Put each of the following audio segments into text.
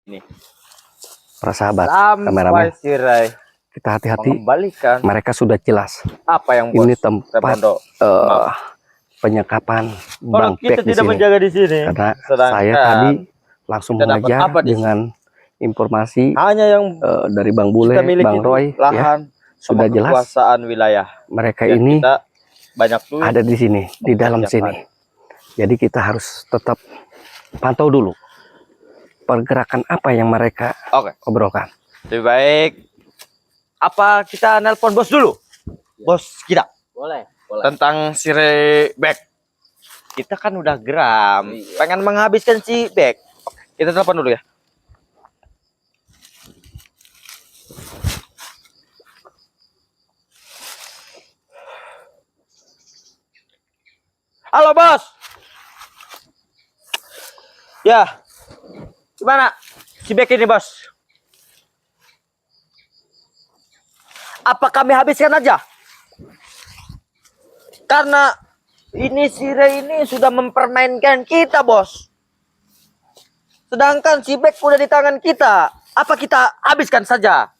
Ini. Para sahabat Sampai kameramen, Sirai kita hati-hati. mengembalikan Mereka sudah jelas. apa yang bos Ini tempat Remondo penyekapan kalau Bang kita Bek di tidak sini. menjaga di sini. Karena Sedangkan saya tadi langsung kita dapat mengejar apa di dengan informasi hanya yang dari Bang Bule, kita miliki Bang itu Roy, ya, lahan sudah sama jelas kekuasaan wilayah. mereka Dan ini kita banyak duit ada di sini, di dalam mempersiapkan. sini. Jadi kita harus tetap pantau dulu pergerakan apa yang mereka obrolkan. Lebih baik apa kita nelpon bos dulu, bos kita Boleh. tentang si Bek. Kita kan udah geram, pengen menghabiskan si Bek. Kita telepon dulu ya. Halo bos. Ya, gimana si Bek ini bos? Apa kami habiskan aja? Karena ini si Ray ini sudah mempermainkan kita bos. Sedangkan si Bek udah di tangan kita. Apa kita habiskan saja?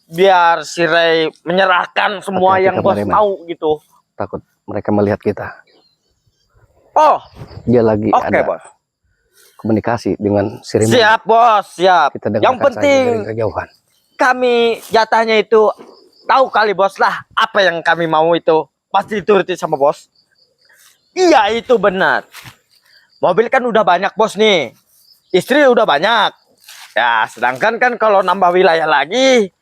Biar si Ray menyerahkan semua Hati-hati yang bos kameramen. mau gitu. Takut mereka melihat kita. Oh, Dia lagi oke ada bos. komunikasi dengan si Remo. Siap bos, siap. Kita dengarkan Yang saja penting dari kejauhan. kami jatahnya itu tahu kali bos lah. Apa yang kami mau itu pasti dituruti sama bos. Iya itu benar. Mobil kan udah banyak bos nih. Istri udah banyak. Ya sedangkan kan kalau nambah wilayah lagi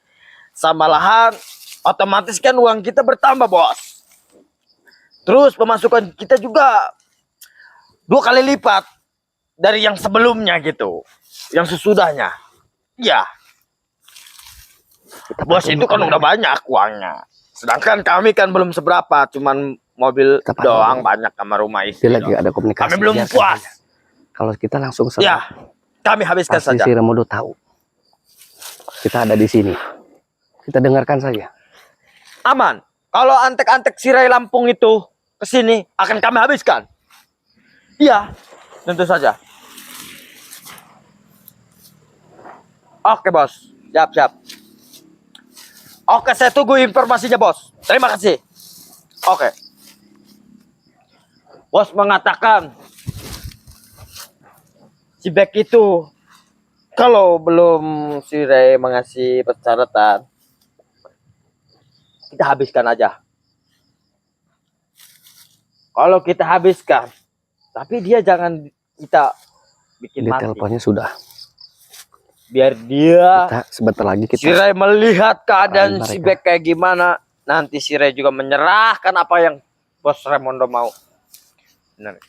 sama lahan, otomatis kan uang kita bertambah bos. Terus pemasukan kita juga 2 kali lipat dari yang sebelumnya gitu. Yang sesudahnya. Ya. Bos itu kan udah banyak uangnya. Sedangkan kami kan belum seberapa, cuman mobil doang banyak sama rumah istri. Dia lagi ada komunikasi. Kami belum biarkan puas. saja. Kalau kita langsung Ya, kami habiskan pasti saja. si Remodo tahu kita ada di sini. Kita dengarkan saja. Aman. Kalau antek-antek Sirai Lampung itu ke sini akan kami habiskan. Iya, tentu saja. Oke, bos. Siap, siap. Oke, saya tunggu informasinya, bos. Terima kasih. Oke. Bos mengatakan si Bek itu kalau belum si Ray mengasih persyaratan, kita habiskan aja. Kalau kita habiskan, tapi dia jangan kita bikin Di mati. teleponnya sudah. Biar dia Kita sebentar lagi si kita Ray melihat keadaan mereka. si Bek kayak gimana. Nanti si Ray juga menyerahkan apa yang bos Remondo mau. Benar.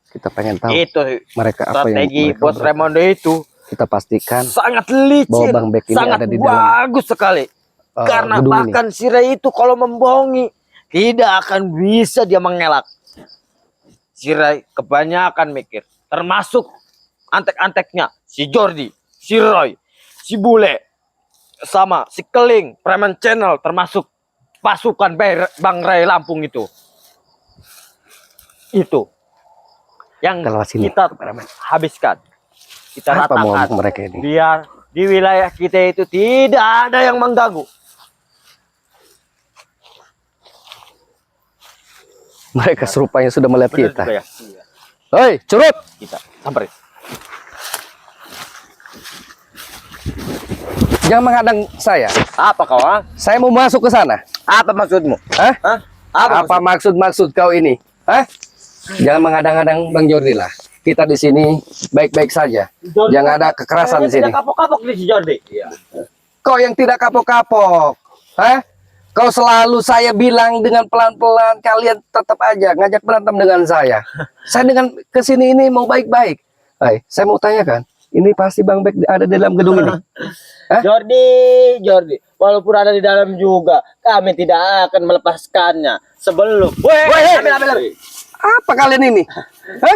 kita pengen tahu Itu mereka apa yang strategi mereka bos obrolkan. Remondo itu Kita pastikan sangat licin, bahwa Bang Bek ini sangat ada di dalam, bagus sekali. Karena gedung bahkan si Ray itu kalau membohongi tidak akan bisa dia mengelak. Si Ray kebanyakan mikir, termasuk antek-anteknya si Jordi, si Roy, si Bule, sama si Keling, Preman Channel, termasuk pasukan Bang Ray Lampung itu. Itu yang Lewat sini, kita habiskan, kita apa mau ratakan mereka ini? biar di wilayah kita itu tidak ada yang mengganggu. Mereka serupanya sudah melihat Bener kita. juga ya? Hei, curut! Kita samperin. Jangan menghadang saya. Apa kau? Ha? Saya mau masuk ke sana. Apa maksudmu? Hah? Hah? Apa maksud kau ini? Hah? Jangan menghadang-hadang Bang Jordi lah. Kita di sini baik-baik saja. Jangan ada kekerasan di sini. Tidak kapok-kapok nih si Jordi. Iya. Kau yang tidak kapok-kapok. Hah? Kau selalu saya bilang dengan pelan-pelan, kalian tetap aja ngajak berantem dengan saya. Saya dengan kesini ini mau baik-baik. Hai, saya mau tanyakan, ini pasti Bang Bek ada di dalam gedung ini. Hah? Jordi, walaupun ada di dalam juga, kami tidak akan melepaskannya sebelum. Woi, Ambil. apa kalian ini? Hah?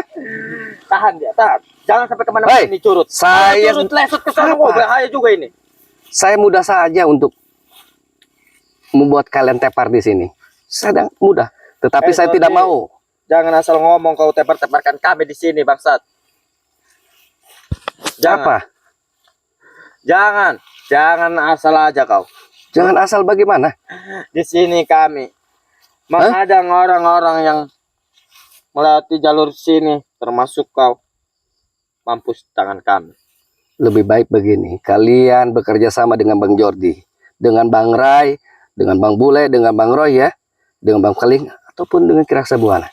Tahan dia, tahan. Jangan sampai kemana-mana Hei, ini curut. saya- Curut lesot ke sana, Apa? kok bahaya juga ini. Saya mudah saja untuk membuat kalian tepar di sini. Sedang mudah, tetapi saya tidak Jordi. mau. Jangan asal ngomong kau tepar-teparkan kami di sini, bangsat. Jangan. Apa? Jangan asal aja kau. Jangan asal bagaimana? Di sini kami menghadang orang-orang yang melewati jalur sini, termasuk kau. Mampus tangan kami. Lebih baik begini, kalian bekerja sama dengan Bang Jordi, dengan Bang Rai, dengan Bang Bule, dengan Bang Roy ya, dengan Bang Keling, ataupun dengan Kiraksa Buana.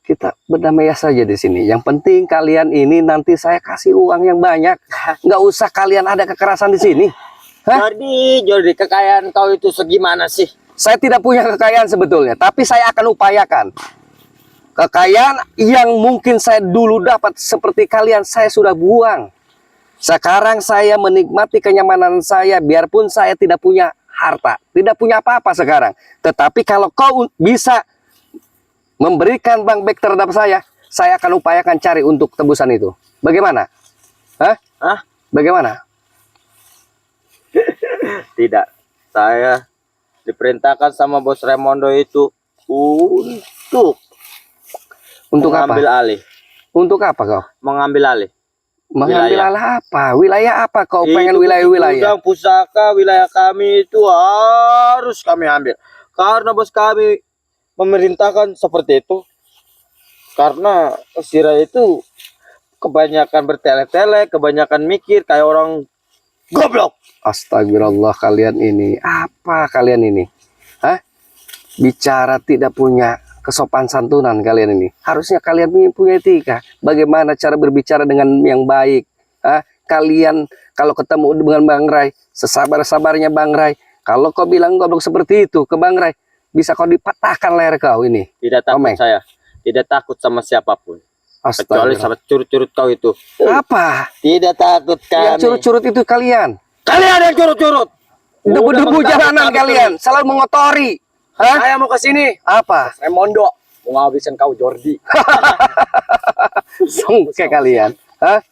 Kita berdamai saja di sini. Yang penting kalian ini nanti saya kasih uang yang banyak. Nggak usah kalian ada kekerasan di sini. Hah? Jordi, kekayaan kau itu segimana sih? Saya tidak punya kekayaan sebetulnya, tapi saya akan upayakan. Kekayaan yang mungkin saya dulu dapat seperti kalian, saya sudah buang. Sekarang saya menikmati kenyamanan saya, biarpun saya tidak punya harta, tidak punya apa-apa sekarang. Tetapi kalau kau bisa memberikan bank back terhadap saya akan upayakan cari untuk tebusan itu. Bagaimana? Hah? Bagaimana? Tidak. Saya diperintahkan sama Bos Raimondo itu untuk apa? mengambil alih. Untuk apa kau? Mengambil alih. Mengambil Wilayah. alih apa? Wilayah apa kau pengen Itu wilayah-wilayah? gudang pusaka wilayah kami itu harus kami ambil. Karena bos kami memerintahkan seperti itu. Karena Sira itu kebanyakan bertele-tele, kebanyakan mikir kayak orang goblok. Astagfirullah, kalian ini apa kalian ini? Hah? Bicara tidak punya kesopan santunan kalian ini. Harusnya kalian punya etika. Bagaimana cara berbicara dengan yang baik? Hah? Kalian kalau ketemu dengan Bang Rai, sesabar-sabarnya Bang Rai. Kalau kau bilang goblok seperti itu ke Bang Rai, bisa kau dipatahkan leher kau ini. Tidak takut Omeng. saya. Tidak takut sama siapapun. Kecuali Astagfirullah. sama curut-curut kau itu. Apa? Tidak takut Yang kami. curut-curut itu kalian. Kalian yang curut-curut. Debu-debu Udah jalanan mengganggu kalian, selalu mengotori. Hah? Saya mau ke sini. Apa? Raimondo mau ngabisin kau Jordi. Songke kalian. Hah?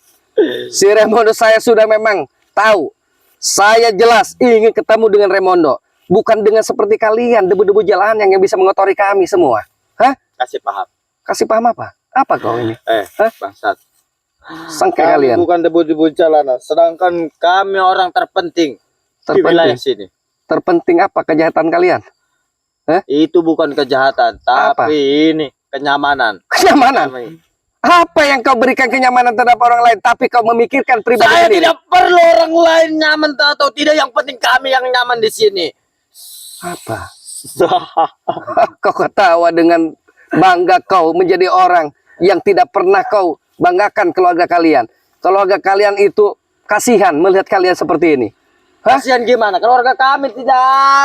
Si Raimondo saya sudah memang tahu. Saya jelas ingin ketemu dengan Raimondo. Bukan dengan seperti kalian, debu-debu jalanan yang bisa mengotori kami semua. Hah? Kasih paham. Kasih paham apa? Apa kau ini? Hah? Bangsat. Sangka Kami kalian. bukan debu-debu jalanan, sedangkan kami orang terpenting di wilayah Terpenting. sini. Terpenting apa kejahatan kalian? Itu bukan kejahatan, Apa? tapi ini kenyamanan. Kenyamanan. Kami. Apa yang kau berikan kenyamanan terhadap orang lain, tapi kau memikirkan pribadi Saya sendiri? tidak perlu orang lain nyaman atau tidak, yang penting kami yang nyaman di sini. Apa? Kau ketawa dengan bangga kau menjadi orang yang tidak pernah kau banggakan keluarga kalian. Keluarga kalian itu kasihan melihat kalian seperti ini. Kasihan gimana? Keluarga kami tidak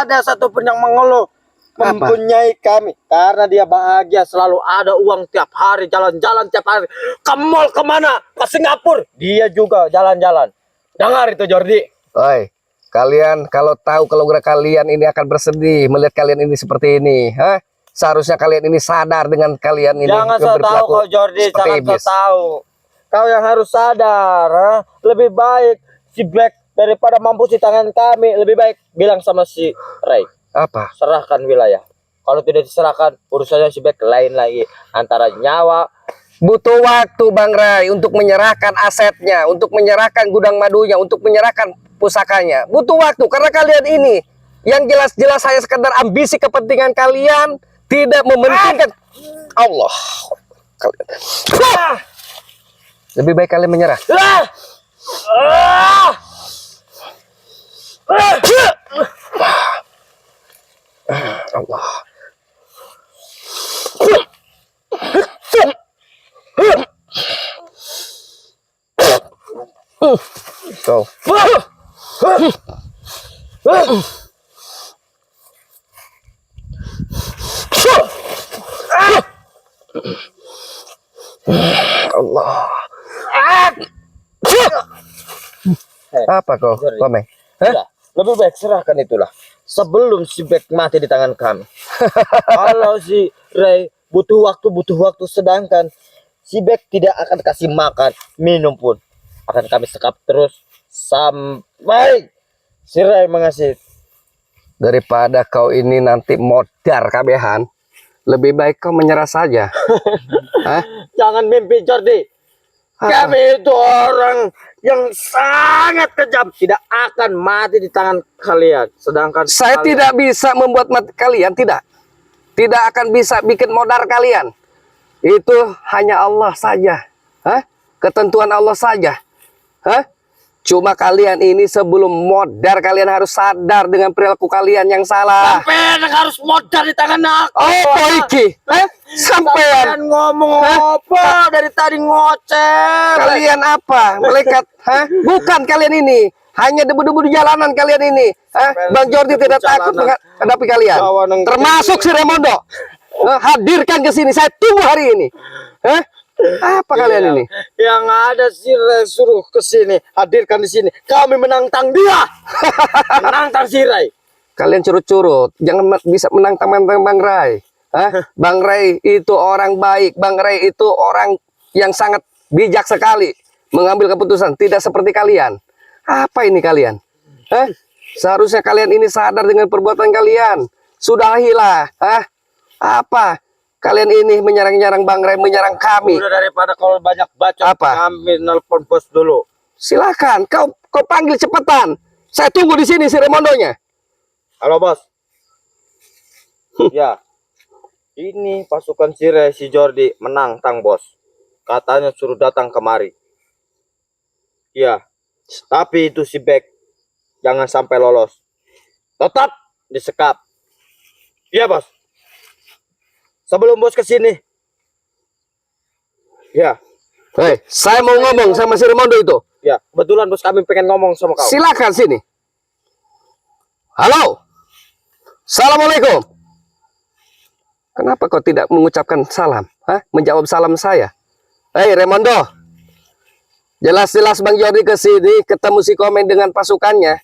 ada satupun yang mengeluh. Apa? Mempunyai kami karena dia bahagia, selalu ada uang tiap hari, jalan-jalan tiap hari. Ke mall kemana? Ke Singapura. Dia juga jalan-jalan. Dengar itu Jordi. Oi, kalian kalau tahu keluarga kalian ini akan bersedih melihat kalian ini seperti ini, hah? Seharusnya kalian ini sadar dengan kalian ini Jangan so tahu berperilaku kau Jordi, seperti jangan so iblis. tahu. Kau yang harus sadar, ha? Lebih baik si Black daripada mampus di tangan kami. Lebih baik bilang sama si Ray, Apa? serahkan wilayah. Kalau tidak diserahkan, urusannya si Black lain lagi. Antara nyawa. Butuh waktu Bang Rai untuk menyerahkan asetnya, untuk menyerahkan gudang madunya, untuk menyerahkan pusakanya. Butuh waktu karena kalian ini yang jelas-jelas saya sekedar ambisi kepentingan kalian, tidak mementingkan Allah. Kalian. Lebih baik kalian menyerah. Allah. Kau. Allah. Apa kau, Komeng? Sudah, lebih baik serahkan itulah. Sebelum si Black mati di tangan kami. Kalau si Ray butuh waktu, sedangkan si Black tidak akan kasih makan, minum pun akan kami sekap terus sampai si Ray mengasih. Daripada kau ini nanti modar kabehan, lebih baik kau menyerah saja. Hah? Jangan mimpi Jordi. Apa? Kami itu orang yang sangat kejam tidak akan mati di tangan kalian. Sedangkan Saya kalian- tidak bisa membuat mati kalian, tidak. Tidak akan bisa bikin modar kalian. Itu hanya Allah saja. Hah? Ketentuan Allah saja. Hah? Cuma kalian ini sebelum modar kalian harus sadar dengan perilaku kalian yang salah. sampean harus modal di tangan aku. Oh, iki. Hah? Sampean Sampean. ngomong apa dari tadi ngoceh. Kalian apa? Malaikat? Hah? Bukan kalian ini. Hanya debu-debu di jalanan kalian ini. Hah? Bang Jordi tidak takut menghadapi kalian. Termasuk si Remondo. Hadirkan ke sini. Saya tunggu hari ini. Hah? Apa kalian ini? Yang ada Sirai suruh ke sini, hadirkan di sini. Kami menantang dia. Menantang Sirai. Kalian curut-curut. Jangan bisa menantang Bang Rai. Hah? Bang Rai itu orang baik. Bang Rai itu orang yang sangat bijak sekali mengambil keputusan. Tidak seperti kalian. Apa ini kalian? Hah? Seharusnya kalian ini sadar dengan perbuatan kalian. Sudahilah. Hah? Apa? Kalian ini menyerang-nyerang Bang Rai, menyerang kami. Udah daripada kalau banyak baca, Apa? kami nelpon bos dulu. Silakan, kau panggil cepetan. Saya tunggu di sini si Remondonya. Halo bos. Ya, ini pasukan Sirai si Jordi menantang bos. Katanya suruh datang kemari. Ya, tapi itu si Beck jangan sampai lolos. Tetap disekap. Iya bos. Sebelum bos ke sini. Ya, Hei, saya mau ngomong sama si Remondo itu. ya, kebetulan bos kami pengen ngomong sama kau. Silakan sini. Halo. Assalamualaikum. Kenapa kau tidak mengucapkan salam? Hah? Menjawab salam saya. Hei Remondo. Jelas-jelas Bang Jordi ke sini ketemu si Komen dengan pasukannya.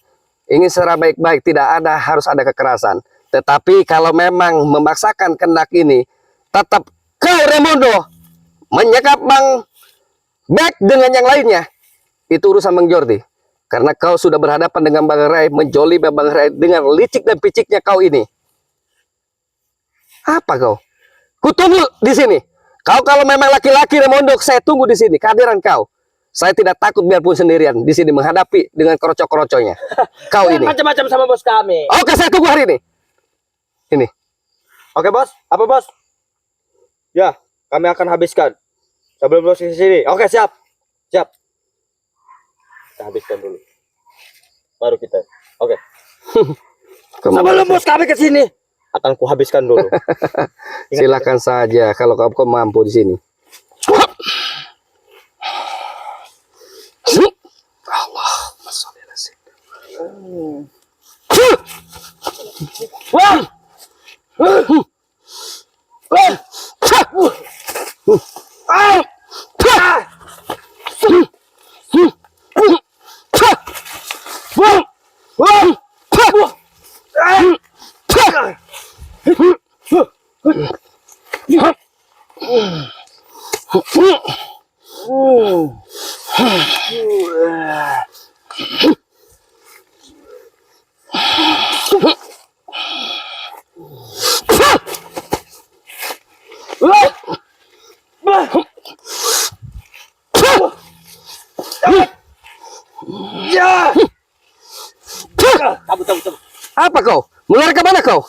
Ingin secara baik-baik, tidak ada harus ada kekerasan. Tetapi kalau memang memaksakan kehendak ini, tetap kau Remondo menyekap Bang Beck dengan yang lainnya. Itu urusan Bang Jordi. Karena kau sudah berhadapan dengan Bang Rai, menjolimi Bang Rai dengan licik dan piciknya kau ini. Apa kau? Kutunggu di sini. Kau kalau memang laki-laki Remondo, saya tunggu di sini kehadiran kau. Saya tidak takut biarpun sendirian di sini menghadapi dengan kerocok-kerocoknya. Kau ini. Macam-macam sama bos kami. Oke, saya tunggu hari ini. Ini. Oke bos, apa bos? Ya, kami akan habiskan sebelum bos ke sini. Oke siap, siap. Kita habiskan dulu, baru kita. Oke. Sebelum bos kami ke sini, akan ku habiskan dulu. Silakan saja kalau kau mampu di sini. Allahumma sholli ala sayyidina. Wah! Apa kau? Melarikan mana kau?